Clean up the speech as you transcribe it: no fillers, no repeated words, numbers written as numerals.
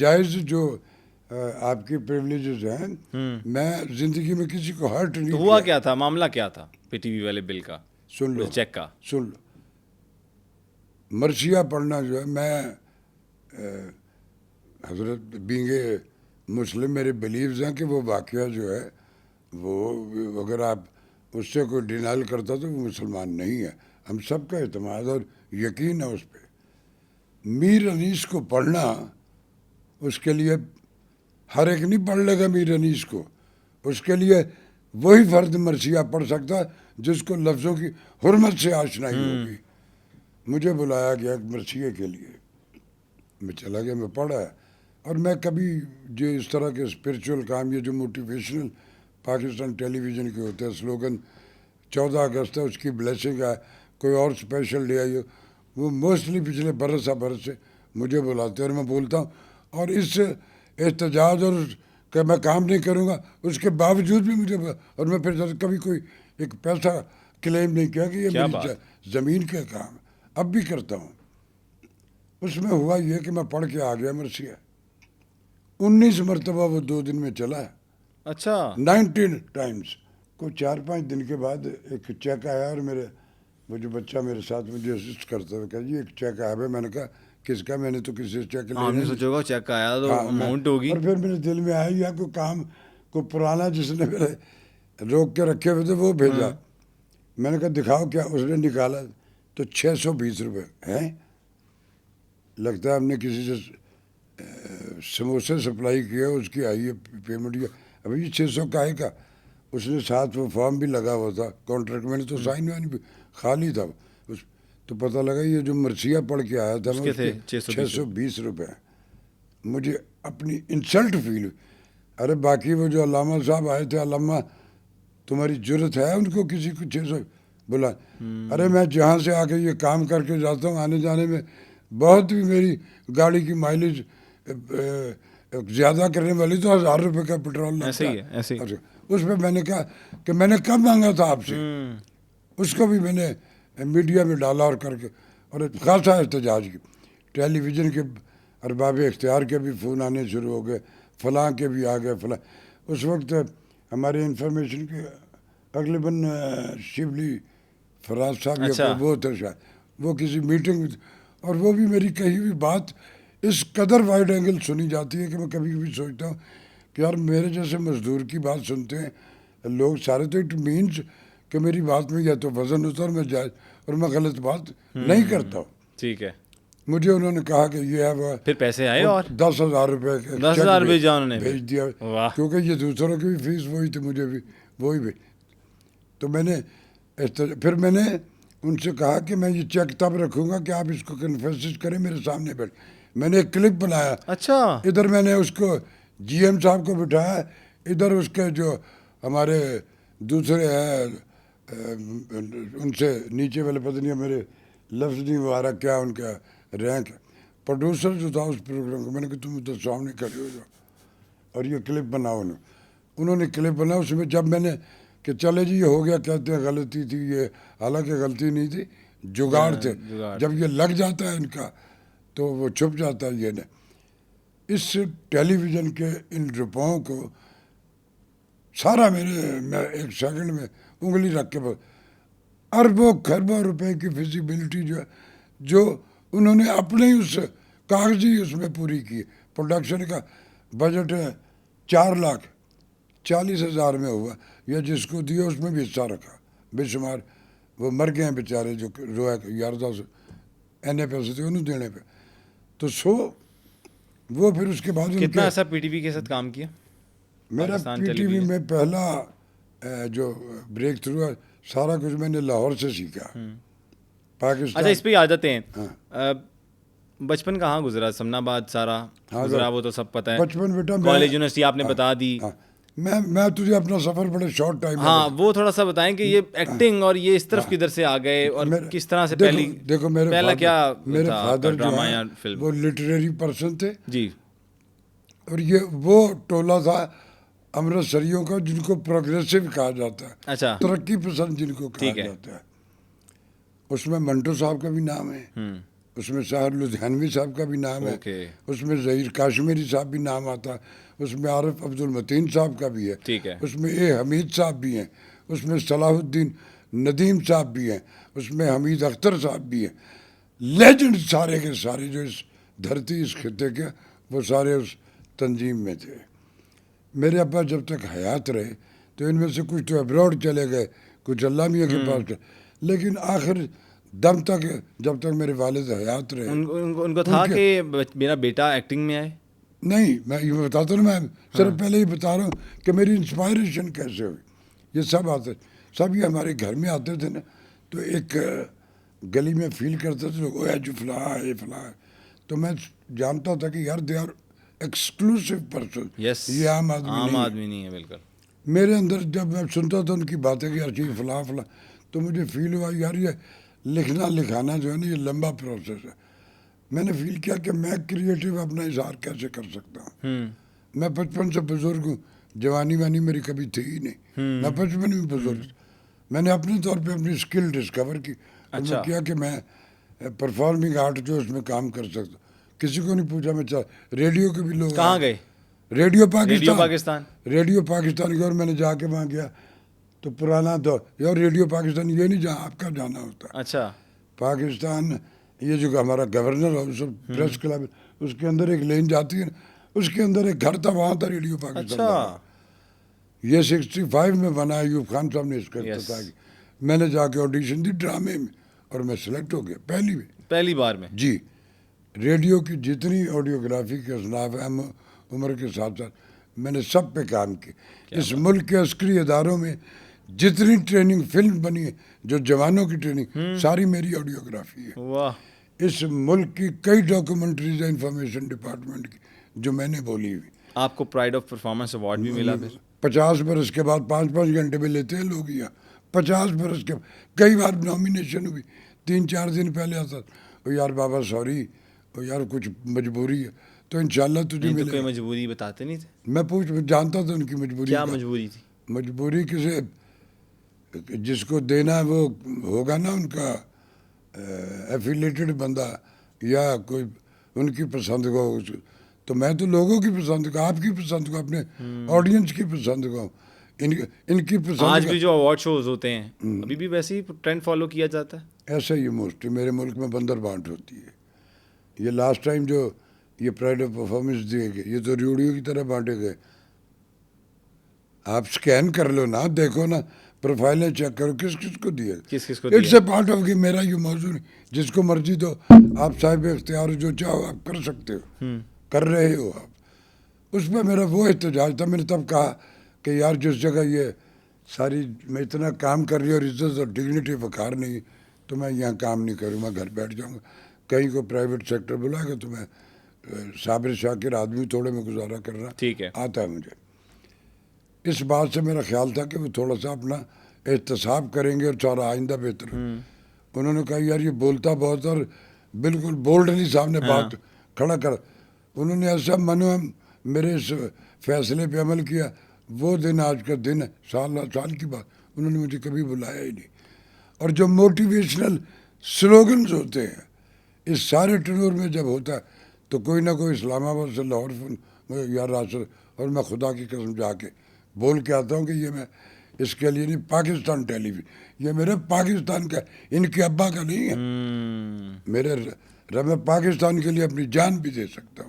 जायज़ जो आपकी प्रिविलेजेस हैं, मैं ज़िंदगी में किसी को हर्ट नहीं तो किया। हुआ क्या था, मामला क्या था पीटीवी वाले बिल का, सुन लो, उस चेक का? सुन लो, मर्सिया पढ़ना जो है, मैं हजरत बींगे मुस्लिम मेरे बिलीव्स हैं कि वो वाक़या जो है वो, अगर आप उससे कोई डिनाइल करता तो वो मुसलमान नहीं है। हम सबका एतमाद और यकीन है उस पर। मीर अनीस को पढ़ना, उसके लिए हर एक नहीं पढ़ लेगा मीर अनीस को, उसके लिए वही फर्द मर्सिया पढ़ सकता जिसको लफ्ज़ों की हुर्मत से आशनाई होगी। मुझे बुलाया गया मर्सिया के लिए, मैं चला गया, मैं पढ़ा। और मैं कभी जो इस तरह के स्पिरिचुअल काम, ये जो मोटिवेशनल पाकिस्तान टेलीविज़न के होते हैं स्लोगन, 14 अगस्त है उसकी ब्लेसिंग है, कोई और स्पेशल डे आई हो, वो मोस्टली पिछले बरस से मुझे बुलाते हैं और मैं बोलता हूँ। और इस एहतजाज और कि मैं काम नहीं करूँगा उसके बावजूद भी मुझे, और मैं फिर कभी कोई एक पैसा क्लेम नहीं किया कि ये मेरी ज़मीन का काम, अब भी करता हूँ। उसमें हुआ ये कि मैं पढ़ के आ गया मर्सिया, 19 मरतबा वो 2 दिन में चला है। अच्छा, 19 टाइम्स। कोई 4-5 दिन के बाद एक चेक आया और मेरे, वो जो बच्चा मेरे साथ मुझे असिस्ट करता है, कहा जी एक चेक आया है। मैंने कहा किसका? मैंने तो किसी से चेक लेना आपने नहीं। सोचा होगा चेक आया तो अमाउंट होगी। और फिर मेरे दिल में आया या कोई काम, कोई पुराना जिसने मेरे रोक के रखे हुए थे वो भेजा। मैंने कहा दिखाओ क्या? उसने निकाला तो 620 रुपये हैं। लगता है हमने किसी से समोसे सप्लाई किया, उसकी आई है पेमेंट। किया अभी ये 600 का है का। उसने साथ वो फॉर्म भी लगा हुआ था कॉन्ट्रैक्ट, मैंने तो साइन वाइन भी खाली था उस। तो पता लगा ये जो मर्सिया पढ़ के आया था उसके थे 620 रुपये। मुझे अपनी इंसल्ट फील हुई। अरे बाकी वो जो अल्लामा साहब आए थे, अल्लामा तुम्हारी जरूरत है उनको किसी को 600 बोला? अरे मैं जहाँ से आके ये काम करके जाता हूँ, आने जाने में बहुत भी मेरी गाड़ी की माइलेज ज़्यादा करने वाली तो 1000 रुपये का पेट्रोल लगता ऐसे ही है, ऐसे ही। अच्छा, उस पर मैंने कहा कि मैंने कब मांगा था आपसे। उसको भी मैंने मीडिया में डाला और करके, और खासा एहतजाज की। टेलीविज़न के अरबाब इख्तियार के भी फ़ोन आने शुरू हो गए, फ़लाँ के भी आ गए, फ़लाँ। उस वक्त हमारे इंफॉर्मेशन के अगलेबन शिवली फराज साहब या कोई वो थे शायद, वो किसी मीटिंग में, और वो भी मेरी कही हुई बात इस कदर वाइड एंगल सुनी जाती है कि मैं कभी कभी सोचता हूँ कि यार मेरे जैसे मजदूर की बात सुनते हैं लोग सारे, तो इट मीन्स कि मेरी बात में या तो वजन होता और मैं जायज़, और मैं गलत बात नहीं करता हूँ। ठीक है। मुझे उन्होंने कहा कि ये है वह, फिर पैसे आए और 10,000 रुपये 10,000 भेजा उन्होंने, भेज दिया, क्योंकि ये दूसरों की भी फीस वही थी, मुझे भी वही भी। तो मैंने फिर मैंने उनसे कहा कि मैं ये चेक तब रखूँगा कि आप इसको कन्फेस करें मेरे सामने बैठ। मैंने एक क्लिप बनाया। अच्छा, इधर मैंने उसको जीएम साहब को बिठाया, इधर उसके जो हमारे दूसरे हैं उनसे नीचे वाले, पता नहीं मेरे लफ्ज़ नहीं वो आ रहा क्या उनका रैंक, प्रोड्यूसर जो था उस प्रोग्राम का। मैंने कहा तुम उधर सामने खड़े हो जाओ और ये क्लिप बनाओ। उन्होंने क्लिप बनाया। उसमें जब मैंने कि चले जी ये हो गया, कहते हैं गलती थी ये, हालांकि गलती नहीं थी, जुगाड़ थे। जब ये लग जाता है इनका तो वो छुप जाता है। ये ने इस टेलीविज़न के इन रुपयों को सारा मैं एक सेकंड में उंगली रख के अरबों खरबों रुपए की फिजिबिलिटी जो है, जो उन्होंने अपने ही उस कागजी उसमें पूरी की। प्रोडक्शन का बजट है 4,40,000 में हुआ, या जिसको दिया उसमें भी हिस्सा रखा बेशुमार। वो मर गए हैं बेचारे जो रोया यार 10 एने पैसे थे उन्हें देने पे। तो वो फिर उसके बाद कितना ऐसा पीटीवी के साथ काम किया? मेरा पीटीवी में पहला जो ब्रेक थ्रू है, सारा कुछ मैंने लाहौर से सीखा, पाकिस्तान। अच्छा, इस पे आ जाते हैं। बचपन कहाँ गुजरा? समनाबाद सारा गुजरा, वो तो सब पता है। बचपन बेटा कॉलेज यूनिवर्सिटी आपने बता दी। मैं तुझे अपना सफ़र बड़े शॉर्ट टाइम में वो थोड़ा सा बताएं कि ये एक्टिंग और ये इस तरफ किधर से आ गए और किस तरह से देखो पहला क्या मेरे था फादर ड्रामा या फिल्म? वो लिटरेरी पर्सन थे जी, और ये वो टोला था अमृतसरियों का जिनको प्रोग्रेसिव कहा जाता है। अच्छा, तरक्की पसंद जिनको कहा जाता है। उसमें मंटो साहब का भी नाम है, उसमें साहर लुधियानवी साहब का भी नाम है, ओके। उसमें ज़हीर काश्मीरी साहब भी नाम आता है, उसमें आरिफ अब्दुल मतीन साहब का भी है, ठीक है। उसमें ए हमीद साहब भी हैं, उसमें सलाहुद्दीन नदीम साहब भी हैं, उसमें हमीद अख्तर साहब भी हैं। लेजेंड सारे के सारे जो इस धरती इस खिते के, वो सारे उस तंजीम में थे। मेरे अब्बा जब तक हयात रहे तो इनमें से कुछ तो अब्रॉड चले गए, कुछ अल्लाह मियाँ के पास गए, लेकिन आखिर दम तक जब तक मेरे वालिद हयात रहे उनको था कि मेरा बेटा एक्टिंग में आए? नहीं, मैं ये बताता हूँ, मैं सिर्फ पहले ही बता रहा हूँ कि मेरी इंस्पायरेशन कैसे हुई। ये सब आते, सब ये हमारे घर में आते थे ना, तो एक गली में फील करते थे लोग, ओए जो फला है फला है, तो मैं जानता था कि यार they are exclusive person, yes, ये आम आदमी नहीं है। आदमी नहीं है, बिल्कुल। मेरे अंदर जब मैं सुनता था उनकी बातें कि यार चीज फला फला, तो मुझे फील हुआ यार ये लिखना लिखाना जो है ना, ये लंबा प्रोसेस है। मैंने फील किया कि मैं क्रिएटिव अपना इजहार कैसे कर सकता हूँ। मैं बचपन से बुजुर्ग हूँ, जवानी वानी मेरी कभी थी ही नहीं, मैं बचपन में बुजुर्ग। मैंने अपने तौर पे अपनी स्किल डिस्कवर की, और मैं किया कि मैं परफॉर्मिंग आर्ट जो उसमें काम कर सकता। किसी को नहीं पूछा, मैं रेडियो के भी लोग कहाँ गए? रेडियो पाकिस्तान, रेडियो पाकिस्तान की, और मैंने जाके वहाँ गया तो पुराना दौर, यार रेडियो पाकिस्तान ये नहीं जहाँ आपका जाना होता। अच्छा। पाकिस्तान ये जो हमारा गवर्नर हाउस प्रेस क्लब, उसके अंदर एक लेन जाती है, उसके अंदर एक घर था, वहाँ था रेडियो पाकिस्तान। अच्छा। ये 65 में बना, अयूब खान साहब ने इसका इफ्तिताह की। मैंने जाके ऑडिशन दी ड्रामे में, और मैं सिलेक्ट हो गया पहली बार में। जी। रेडियो की जितनी ऑडियोग्राफी के असनाफ है, उम्र के साथ साथ मैंने सब पे काम किया। इस मुल्क के अस्करी इदारों में जितनी ट्रेनिंग फिल्म बनी है, जो जवानों की ट्रेनिंग, सारी मेरी ऑडियोग्राफी है। वाह। इस मुल्क की कई डॉक्यूमेंट्रीज है इंफॉर्मेशन डिपार्टमेंट की जो मैंने बोली हुई। आपको प्राइड ऑफ परफॉर्मेंस अवार्ड भी मिला फिर? 50 बरस के बाद 5-5 घंटे में लेते हैं लोग यहाँ। 50 बरस के कई बार नॉमिनेशन हुई, 3-4 दिन पहले आता, ओ यार बाबा सॉरी, ओ यार कुछ मजबूरी है, तो इंशाल्लाह तुझे नहीं, मिलेगा। तो कोई मजबूरी बताते नहीं थे? मैं जानता था उनकी मजबूरी। क्या मजबूरी थी? मजबूरी किसे जिसको देना है वो होगा ना उनका एफिलेटेड बंदा, या कोई उनकी पसंद को, तो मैं तो लोगों की पसंद को, आपकी पसंद को, अपने ऑडियंस की पसंद को, इनकी पसंद। आज भी जो अवार्ड शोज होते हैं अभी भी वैसे ही ट्रेंड फॉलो किया जाता है? ऐसा ही मोस्टली मेरे मुल्क में बंदर बांट होती है। ये लास्ट टाइम जो ये प्राइड ऑफ परफॉर्मेंस दिए गए, ये तो रेडियो की तरह बांटे गए। आप स्कैन कर लो ना, देखो ना, प्रोफाइलें चेक करो किस किस को दिए, किस को इट्स ए पार्ट ऑफ कि मेरा ये मौजू नहीं, जिसको मर्जी तो आप साहिब इख्तियार जो चाहो आप कर सकते हो, कर रहे हो आप। उस पर मेरा वो एहतजाज था, मैंने तब कहा कि यार जिस जगह ये सारी मैं इतना काम कर रही हूँ और इज्जत और डिग्निटी वकार नहीं, तो मैं यहाँ काम नहीं करूँगा, घर बैठ जाऊँगा। कहीं को प्राइवेट सेक्टर बुलाएगा तो मैं साबिर शाकिर आदमी थोड़े में गुजारा कर रहा, ठीक है, आता है मुझे। इस बात से मेरा ख्याल था कि वो थोड़ा सा अपना एहतसाब करेंगे और सारा आइंदा बेहतर। उन्होंने कहा यार ये बोलता बहुत, और बिल्कुल बोल्डली सामने बात खड़ा कर। उन्होंने ऐसा मनो मेरे इस फैसले पे अमल किया। वो दिन आज का दिन है, साल की बात, उन्होंने मुझे कभी बुलाया ही नहीं। और जो मोटिवेशनल स्लोगन्स होते हैं इस सारे टनूर में जब होता है, तो कोई ना कोई इस्लामाबाद से लाहौर या रासर, और मैं खुदा की कसम जाके बोल के आता हूँ कि ये मैं इसके लिए नहीं, पाकिस्तान टेलीविजन ये मेरे पाकिस्तान का, इनके अब्बा का नहीं है। मेरे मैं पाकिस्तान के लिए अपनी जान भी दे सकता हूँ।